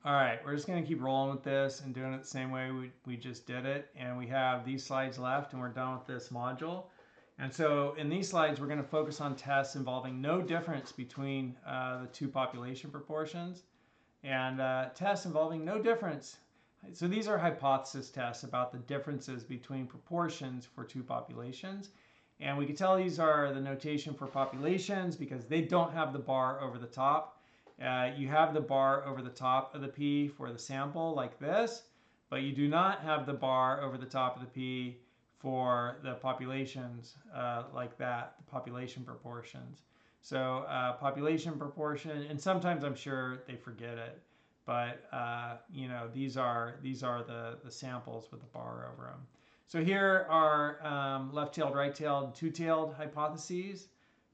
All right, we're just going to keep rolling with this and doing it the same way we just did it. And we have these slides left and we're done with this module. And so in these slides, we're going to focus on tests involving no difference between the two population proportions and tests involving no difference. So these are hypothesis tests about the differences between proportions for two populations. And we can tell these are the notation for populations because they don't have the bar over the top. You have the bar over the top of the P for the sample like this, but you do not have the bar over the top of the P for the populations like that, the population proportions. So population proportion, and sometimes I'm sure they forget it, but you know, these are the samples with the bar over them. So here are left-tailed, right-tailed, two-tailed hypotheses.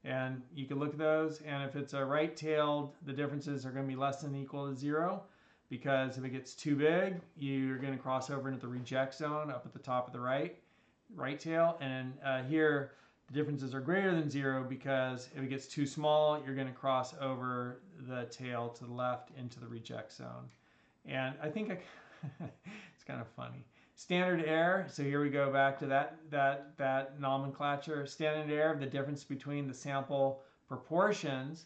And you can look at those, and if it's a right-tailed, the differences are going to be less than or equal to 0, because if it gets too big, you're going to cross over into the reject zone up at the top of the right tail. And here, the differences are greater than 0, because if it gets too small, you're going to cross over the tail to the left into the reject zone. And I think it's kind of funny. Standard error, so here we go back to that nomenclature. Standard error, the difference between the sample proportions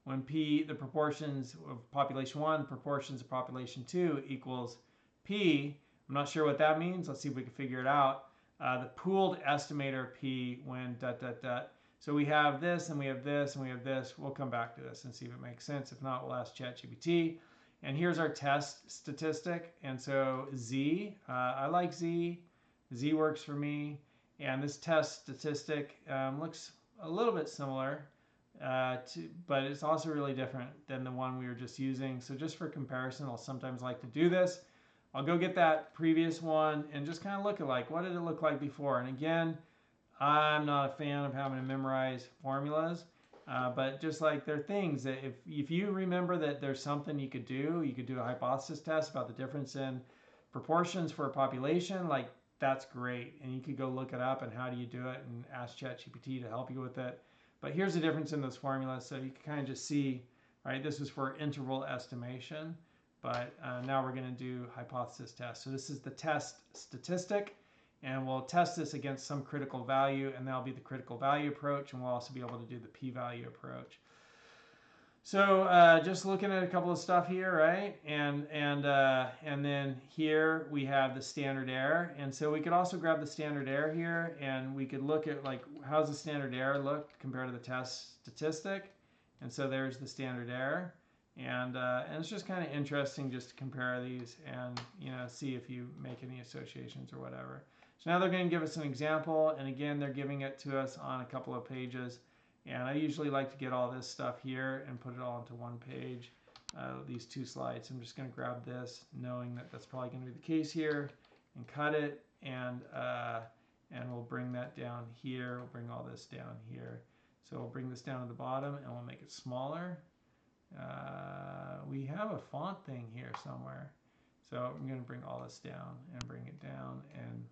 when P, the proportions of population 1, the proportions of population 2 equals P. I'm not sure what that means. Let's see if we can figure it out. The pooled estimator P when ... So we have this, and we have this, and we have this. We'll come back to this and see if it makes sense. If not, we'll ask ChatGPT. And here's our test statistic. And so Z, I like Z. Z works for me. And this test statistic looks a little bit similar, but it's also really different than the one we were just using. So just for comparison, I'll sometimes like to do this. I'll go get that previous one and just kind of look at like, what did it look like before? And again, I'm not a fan of having to memorize formulas. But just like there are things that if you remember that there's something you could do a hypothesis test about the difference in proportions for a population, like that's great. And you could go look it up and how do you do it and ask ChatGPT to help you with it. But here's the difference in those formulas. So you can kind of just see, right, this is for interval estimation. But now we're going to do hypothesis tests. So this is the test statistic. And we'll test this against some critical value, and that'll be the critical value approach, and we'll also be able to do the p-value approach. So just looking at a couple of stuff here, right? And then here we have the standard error. And so we could also grab the standard error here, and we could look at like how's the standard error look compared to the test statistic. And so there's the standard error. And it's just kind of interesting just to compare these and see if you make any associations or whatever. So now they're going to give us an example, and again, they're giving it to us on a couple of pages. And I usually like to get all this stuff here and put it all into one page, these two slides. I'm just going to grab this, knowing that that's probably going to be the case here, and cut it, and we'll bring that down here. We'll bring all this down here. So we'll bring this down to the bottom, and we'll make it smaller. We have a font thing here somewhere. So I'm going to bring all this down and bring it down and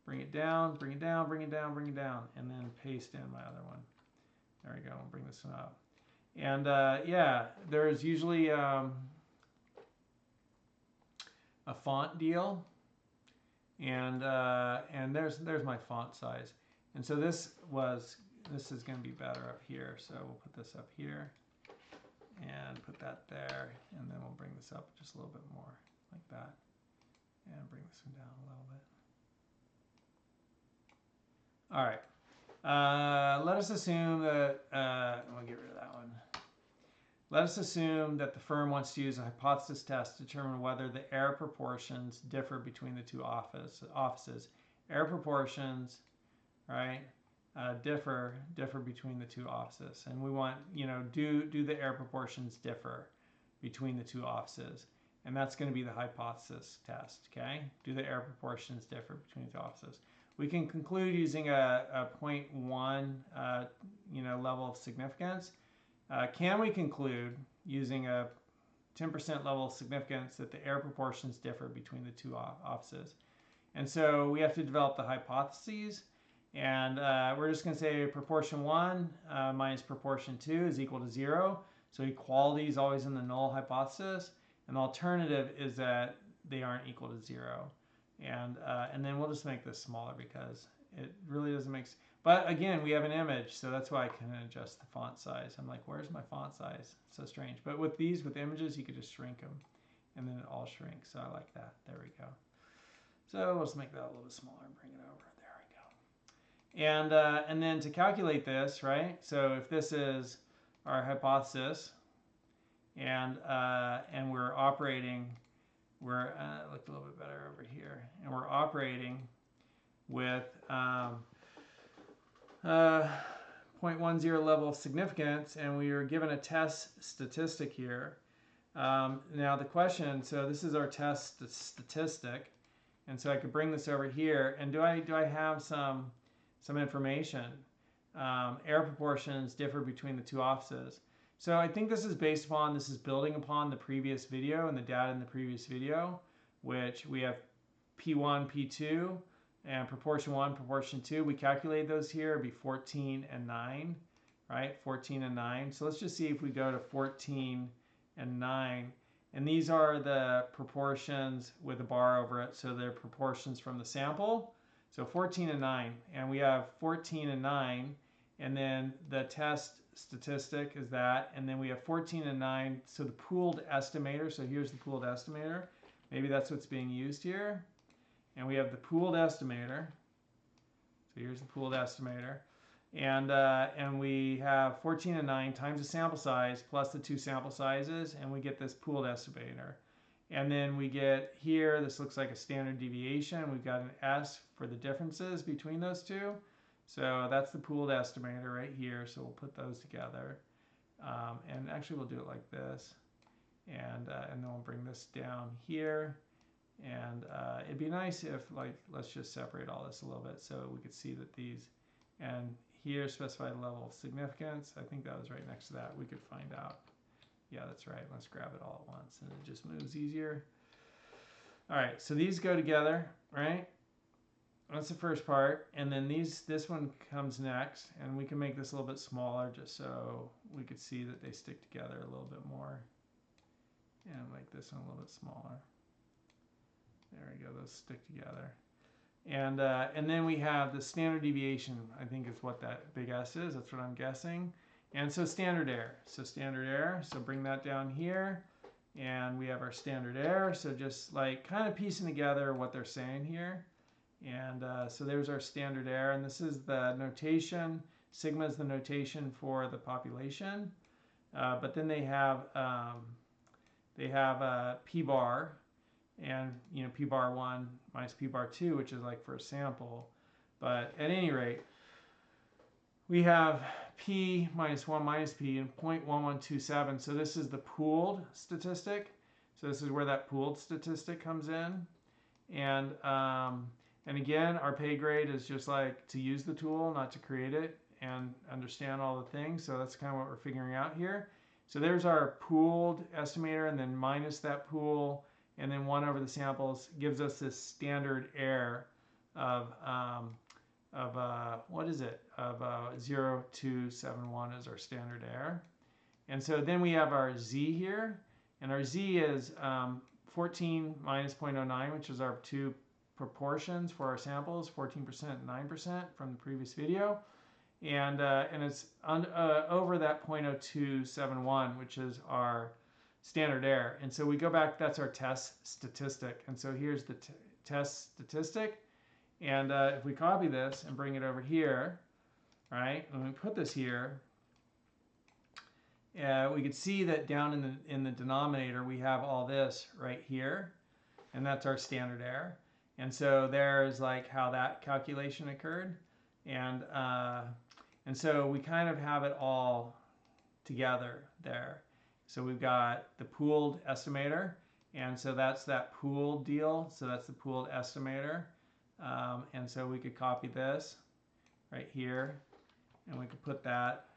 bring it down, bring it down, bring it down, bring it down, and then paste in my other one. There we go. I'll bring this one up. And yeah, there's usually a font deal, and there's my font size. And so this is going to be better up here. So we'll put this up here and put that there, and then we'll bring this up just a little bit more like that, and bring this one down a little bit. All right, let us assume that, we'll get rid of that one. Let us assume that the firm wants to use a hypothesis test to determine whether the error proportions differ between the two offices. Error proportions, right, differ between the two offices. And we want, do the error proportions differ between the two offices? And that's going to be the hypothesis test, okay? Do the error proportions differ between the two offices? We can conclude using a 0.1 level of significance. Can we conclude using a 10% level of significance that the error proportions differ between the two offices? And so we have to develop the hypotheses. And we're just going to say proportion 1 minus proportion 2 is equal to 0. So equality is always in the null hypothesis. And the alternative is that they aren't equal to 0. And then we'll just make this smaller because it really doesn't make sense. But again, we have an image, so that's why I can adjust the font size. I'm like, where's my font size? It's so strange. But with these, with images, you could just shrink them, and then it all shrinks. So I like that. There we go. So let's make that a little bit smaller and bring it over. There we go. And then to calculate this, right? So if this is our hypothesis, and we're operating, looked a little bit better over here, and we're operating with 0.10 level of significance, and we are given a test statistic here. Now the question, so this is our test statistic, and so I could bring this over here, and do I have some information? Error proportions differ between the two offices. So I think this is building upon the previous video and the data in the previous video, which we have P1, P2, and proportion 1, proportion 2. We calculate those here. It'd be 14 and 9, right? 14 and 9. So let's just see if we go to 14 and 9. And these are the proportions with a bar over it. So they're proportions from the sample. So 14 and 9. And we have 14 and 9. And then the test statistic is that. And then we have 14 and 9. So the pooled estimator. So here's the pooled estimator. Maybe that's what's being used here. And we have the pooled estimator. So here's the pooled estimator. And we have 14 and 9 times the sample size plus the 2 sample sizes, and we get this pooled estimator. And then we get here, this looks like a standard deviation. We've got an S for the differences between those two. So that's the pooled estimator right here. So we'll put those together. And actually we'll do it like this. And then we'll bring this down here. And it'd be nice if, like, let's just separate all this a little bit so we could see that these, and here specified level of significance, I think that was right next to that, we could find out. Yeah, that's right. Let's grab it all at once and it just moves easier. All right, so these go together, right? That's the first part. And then this one comes next, and we can make this a little bit smaller just so we could see that they stick together a little bit more. And make this one a little bit smaller. There we go, those stick together. And then we have the standard deviation, I think is what that big S is, that's what I'm guessing. And so standard error, so bring that down here. And we have our standard error, so just like kind of piecing together what they're saying here. And so there's our standard error, and this is the notation. Sigma is the notation for the population. But then they have P bar, and P bar 1 minus P bar 2, which is like for a sample. But at any rate, we have P minus 1 minus P and 0.1127. So this is the pooled statistic. So this is where that pooled statistic comes in. And again, our pay grade is just like to use the tool, not to create it and understand all the things. So that's kind of what we're figuring out here. So there's our pooled estimator, and then minus that pool, and then 1 over the samples gives us this standard error of what is it? Of 0.271 is our standard error. And so then we have our Z here, and our Z is 14 minus 0.09, which is our 2 proportions for our samples, 14% and 9% from the previous video. And it's over that 0.0271, which is our standard error. And so we go back, that's our test statistic. And so here's the test statistic. And if we copy this and bring it over here, right, and we put this here, we could see that down in the denominator, we have all this right here, and that's our standard error. And so there's like how that calculation occurred. And so we kind of have it all together there. So we've got the pooled estimator, and so that's that pooled deal. So that's the pooled estimator. And so we could copy this right here, and we could put that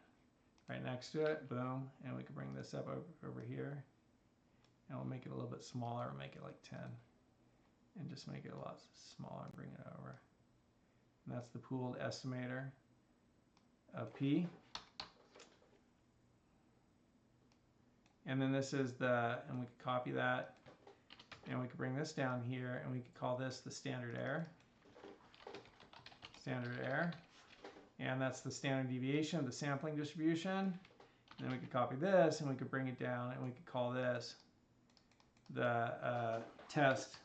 right next to it, boom, and we could bring this up over here, and we'll make it a little bit smaller, we'll make it like 10, and just make it a lot smaller and bring it over. And that's the pooled estimator of P. and then this is and we could copy that, and we could bring this down here, and we could call this the standard error. Standard error. And that's the standard deviation of the sampling distribution. And then we could copy this, and we could bring it down, and we could call this the test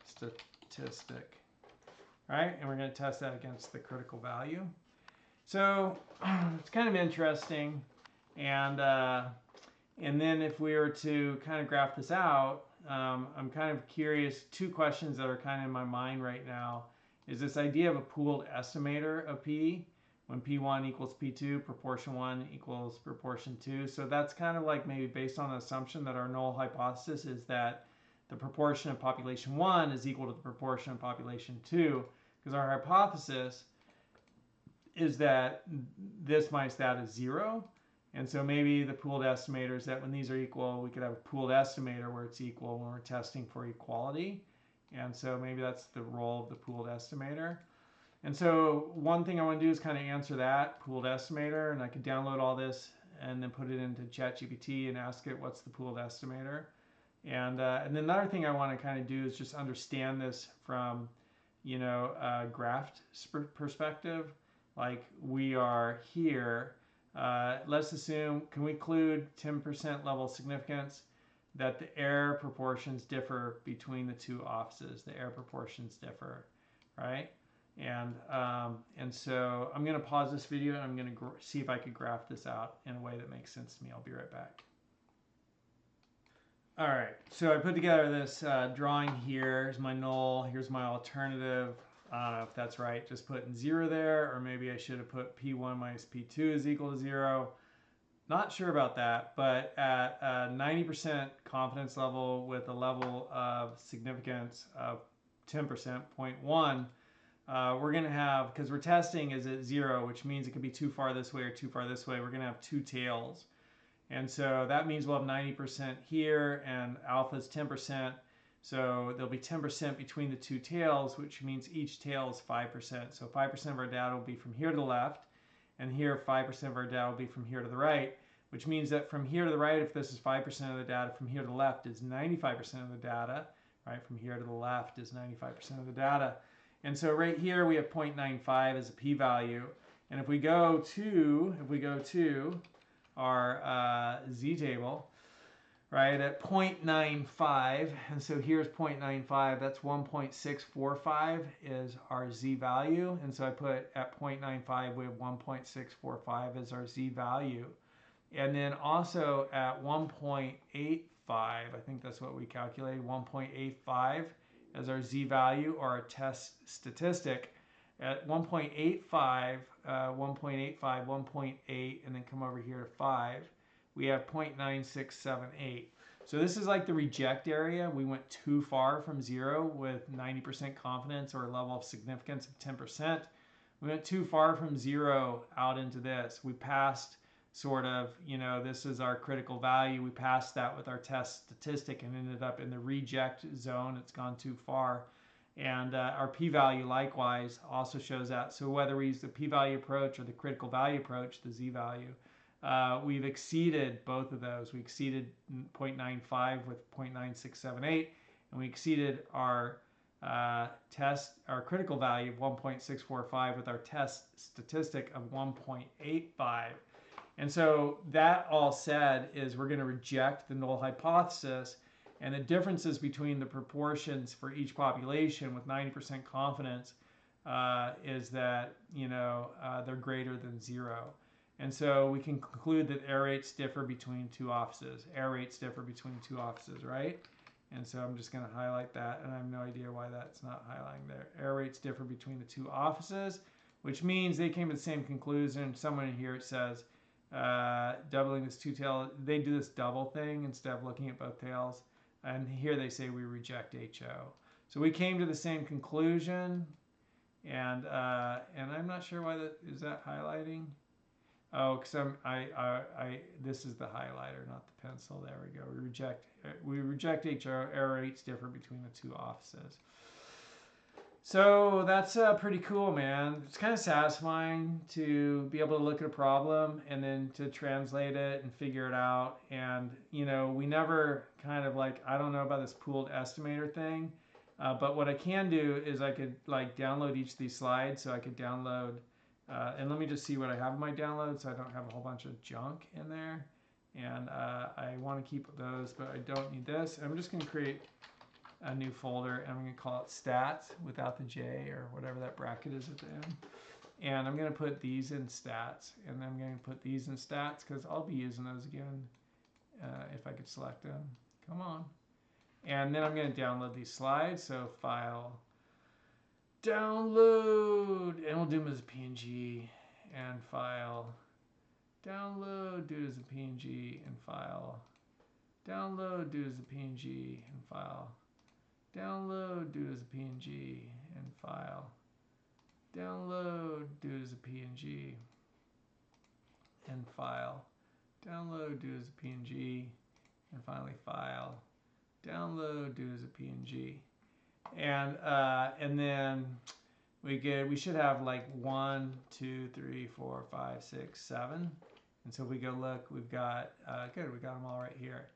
statistic. Right? And we're going to test that against the critical value. So it's kind of interesting. And then if we were to kind of graph this out, I'm kind of curious, two questions that are kind of in my mind right now is this idea of a pooled estimator of P, when P1 equals P2, proportion 1 equals proportion 2. So that's kind of like maybe based on the assumption that our null hypothesis is that the proportion of population 1 is equal to the proportion of population 2, because our hypothesis is that this minus that is 0. And so maybe the pooled estimator is that when these are equal, we could have a pooled estimator where it's equal when we're testing for equality. And so maybe that's the role of the pooled estimator. And so one thing I want to do is kind of answer that pooled estimator, and I could download all this and then put it into ChatGPT and ask it what's the pooled estimator. And then another thing I want to kind of do is just understand this from, you know, a graphed perspective. Like we are here, let's assume, can we include 10% level of significance, that the error proportions differ between the two offices. The error proportions differ, right? And so I'm going to pause this video, and I'm going to see if I could graph this out in a way that makes sense to me. I'll be right back. All right, so I put together this drawing here. Here's my null, here's my alternative. I don't know if that's right, just putting 0 there, or maybe I should have put P1 minus P2 is equal to 0. Not sure about that, but at 90% confidence level with a level of significance of 10%, 0.1, we're going to have, because we're testing is at 0, which means it could be too far this way or too far this way, we're going to have two tails. And so that means we'll have 90% here, and alpha is 10%. So there'll be 10% between the two tails, which means each tail is 5%. So 5% of our data will be from here to the left, and here 5% of our data will be from here to the right, which means that from here to the right, if this is 5% of the data, from here to the left is 95% of the data, right? From here to the left is 95% of the data. And so right here we have 0.95 as a p-value. And if we go to our z-table, right, at 0.95, and so here's 0.95, that's 1.645 is our z-value, and so I put at 0.95 we have 1.645 as our z-value, and then also at 1.85, I think that's what we calculated, 1.85 as our z-value or our test statistic. At 1.85, 1.85, 1.8, and then come over here to 5, we have 0.9678. So this is like the reject area. We went too far from 0 with 90% confidence or a level of significance of 10%. We went too far from 0 out into this. We passed sort of, you know, this is our critical value. We passed that with our test statistic and ended up in the reject zone. It's gone too far. And our p-value likewise also shows that. So whether we use the p-value approach or the critical value approach, the z-value, we've exceeded both of those. We exceeded 0.95 with 0.9678, and we exceeded our critical value of 1.645 with our test statistic of 1.85. And so that all said is we're going to reject the null hypothesis, and the differences between the proportions for each population with 90% confidence is that, you know, they're greater than 0. And so we can conclude that error rates differ between two offices. Error rates differ between two offices, right? And so I'm just going to highlight that, and I have no idea why that's not highlighting there. Error rates differ between the two offices, which means they came to the same conclusion. Somewhere in here it says doubling this two tail, they do this double thing instead of looking at both tails. And here they say we reject HO. So we came to the same conclusion, and I'm not sure why that is that highlighting. Oh, because this is the highlighter, not the pencil. There we go. We reject HO. Error rates differ between the two offices. So that's pretty cool, man. It's kind of satisfying to be able to look at a problem and then to translate it and figure it out. And, you know, we never kind of like, I don't know about this pooled estimator thing, but what I can do is I could like download each of these slides. So I could download, and let me just see what I have in my download so I don't have a whole bunch of junk in there. And I want to keep those, but I don't need this. I'm just going to create a new folder, and I'm going to call it stats without the J or whatever that bracket is at the end. And I'm going to put these in stats, and then I'm going to put these in stats because I'll be using those again if I could select them. Come on. And then I'm going to download these slides. So file, download, and we'll do them as a PNG, and file, download, do it as a PNG, and file, download, do it as a PNG, and file, download, do it as a PNG, and file, download, do it as a PNG, and file, download, do it as a PNG, and finally file, download, do it as a PNG. And then we should have like 1, 2, 3, 4, 5, 6, 7. And so if we go look, we've got good, we got them all right here.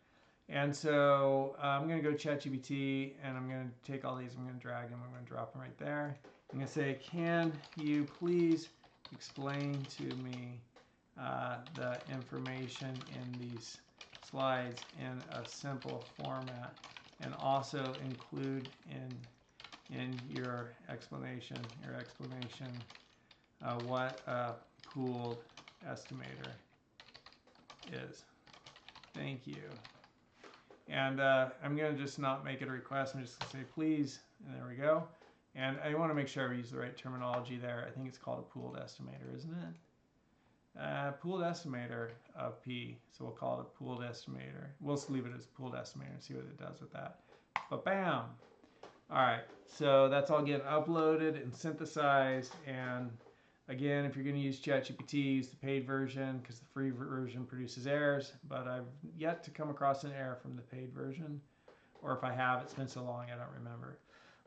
And so I'm going to go ChatGPT, and I'm going to take all these, I'm going to drag them, I'm going to drop them right there. I'm going to say, can you please explain to me the information in these slides in a simple format, and also include in your explanation what a pooled estimator is. Thank you. And I'm going to just not make it a request. I'm just going to say please, and there we go. And I want to make sure I use the right terminology there. I think it's called a pooled estimator, isn't it? Pooled estimator of P. So we'll call it a pooled estimator. We'll just leave it as a pooled estimator and see what it does with that. But bam! All right, so that's all getting uploaded and synthesized. And again, if you're going to use ChatGPT, use the paid version because the free version produces errors. But I've yet to come across an error from the paid version. Or if I have, it's been so long I don't remember.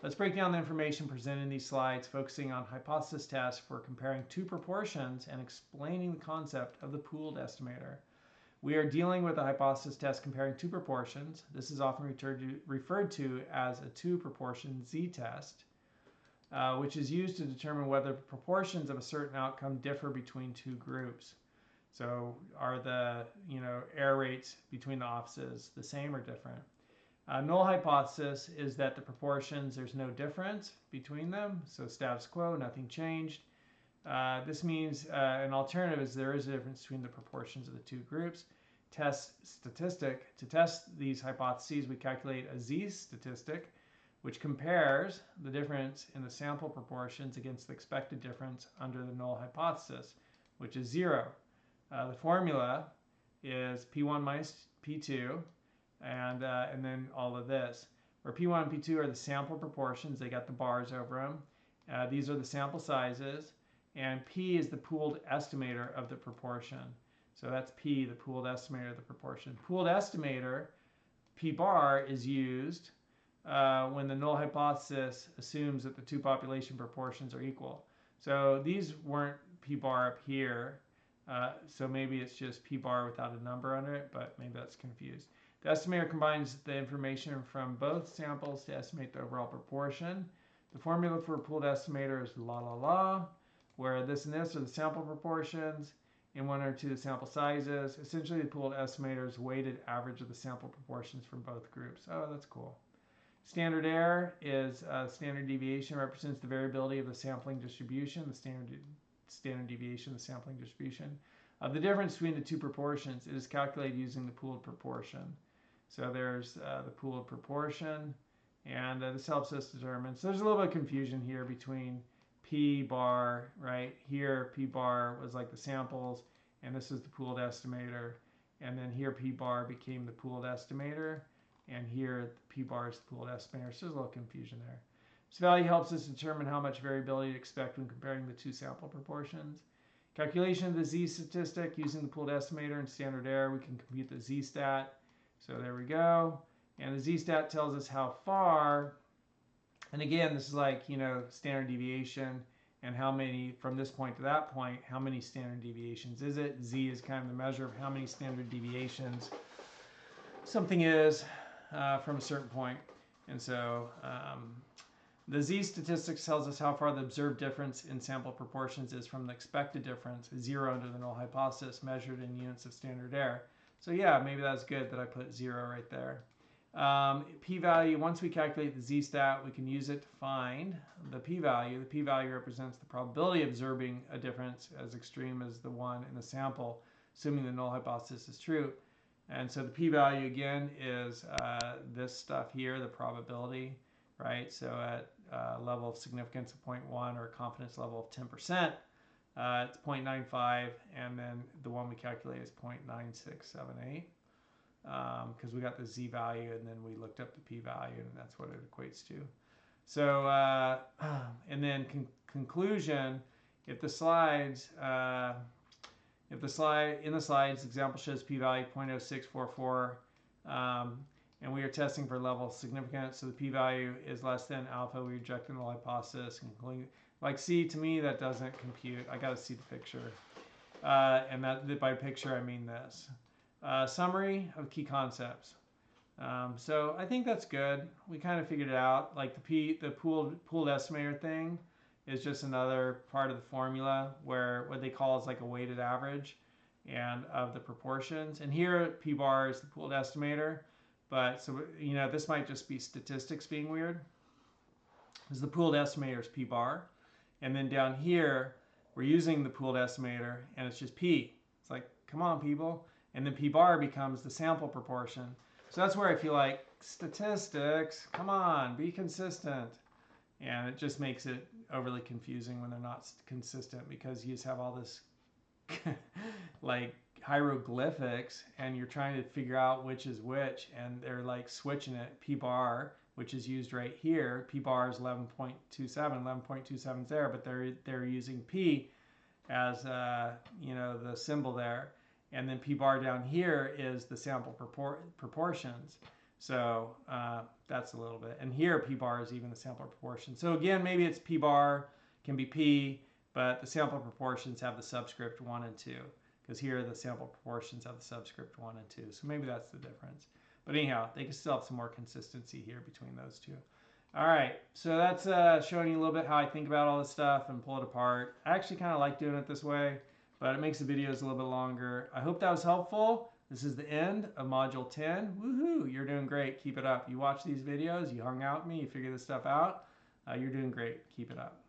Let's break down the information presented in these slides, focusing on hypothesis tests for comparing two proportions and explaining the concept of the pooled estimator. We are dealing with a hypothesis test comparing two proportions. This is often referred to as a two-proportion z-test, which is used to determine whether proportions of a certain outcome differ between two groups. So are the error rates between the offices the same or different? Null hypothesis is that the proportions, there's no difference between them, so status quo, nothing changed. This means an alternative is there is a difference between the proportions of the two groups. Test statistic. To test these hypotheses, we calculate a z-statistic, which compares the difference in the sample proportions against the expected difference under the null hypothesis, which is 0. The formula is P1 minus P2, and then all of this. Where P1 and P2 are the sample proportions, they got the bars over them. These are the sample sizes, and P is the pooled estimator of the proportion. So that's P, the pooled estimator of the proportion. Pooled estimator, P bar, is used when the null hypothesis assumes that the two population proportions are equal. So these weren't P bar up here, so maybe it's just P bar without a number under it, but maybe that's confused. The estimator combines the information from both samples to estimate the overall proportion. The formula for a pooled estimator is la la la, where this and this are the sample proportions, and 1 or 2 the sample sizes. Essentially, the pooled estimator is weighted average of the sample proportions from both groups. Oh, that's cool. Standard error is standard deviation, represents the variability of the sampling distribution, the standard deviation of the sampling distribution. Of the difference between the two proportions, it is calculated using the pooled proportion. So there's the pooled proportion, and this helps us determine. So there's a little bit of confusion here between P bar, right? Here P bar was like the samples, and this is the pooled estimator. And then here P bar became the pooled estimator, and here P bar is the pooled estimator. So there's a little confusion there. This value helps us determine how much variability to expect when comparing the two sample proportions. Calculation of the z-statistic using the pooled estimator and standard error, we can compute the z-stat. So there we go. And the z-stat tells us how far And again, this is like, standard deviation, and how many, from this point to that point, how many standard deviations is it? Z is kind of the measure of how many standard deviations something is from a certain point. And so the Z statistics tells us how far the observed difference in sample proportions is from the expected difference, 0 under the null hypothesis, measured in units of standard error. So yeah, maybe that's good that I put 0 right there. P-value, once we calculate the Z-stat, we can use it to find the p-value. The p-value represents the probability of observing a difference as extreme as the one in the sample, assuming the null hypothesis is true. And so the p-value, again, is this stuff here, the probability, right? So at level of significance of 0.1 or a confidence level of 10%, it's 0.95, and then the one we calculate is 0.9678. Because we got the Z value and then we looked up the P value, and that's what it equates to. So, and then conclusion, if the slides, in the slides, example shows P value 0.0644, and we are testing for level of significance, so the P value is less than alpha, we reject the null hypothesis. Like, see, to me, that doesn't compute. I got to see the picture. And that by picture, I mean this. Summary of key concepts. So I think that's good. We kind of figured it out. Like the pooled estimator thing is just another part of the formula where what they call is like a weighted average and of the proportions. And here P bar is the pooled estimator. But so, this might just be statistics being weird. Because the pooled estimator is P bar. And then down here, we're using the pooled estimator and it's just P. It's like, come on, people. And then P bar becomes the sample proportion. So that's where I feel like statistics, come on, be consistent. And it just makes it overly confusing when they're not consistent, because you just have all this like hieroglyphics and you're trying to figure out which is which, and they're like switching it. P bar, which is used right here, P bar is 11.27, 11.27 is there, but they're using P as the symbol there. And then P bar down here is the sample proportions. So that's a little bit. And here P bar is even the sample proportion. So again, maybe it's P bar can be P, but the sample proportions have the subscript 1 and 2. Because here the sample proportions have the subscript 1 and 2. So maybe that's the difference. But anyhow, they can still have some more consistency here between those two. All right, so that's showing you a little bit how I think about all this stuff and pull it apart. I actually kind of like doing it this way, but it makes the videos a little bit longer. I hope that was helpful. This is the end of Module 10. Woohoo! You're doing great. Keep it up. You watch these videos, you hung out with me, you figure this stuff out. You're doing great. Keep it up.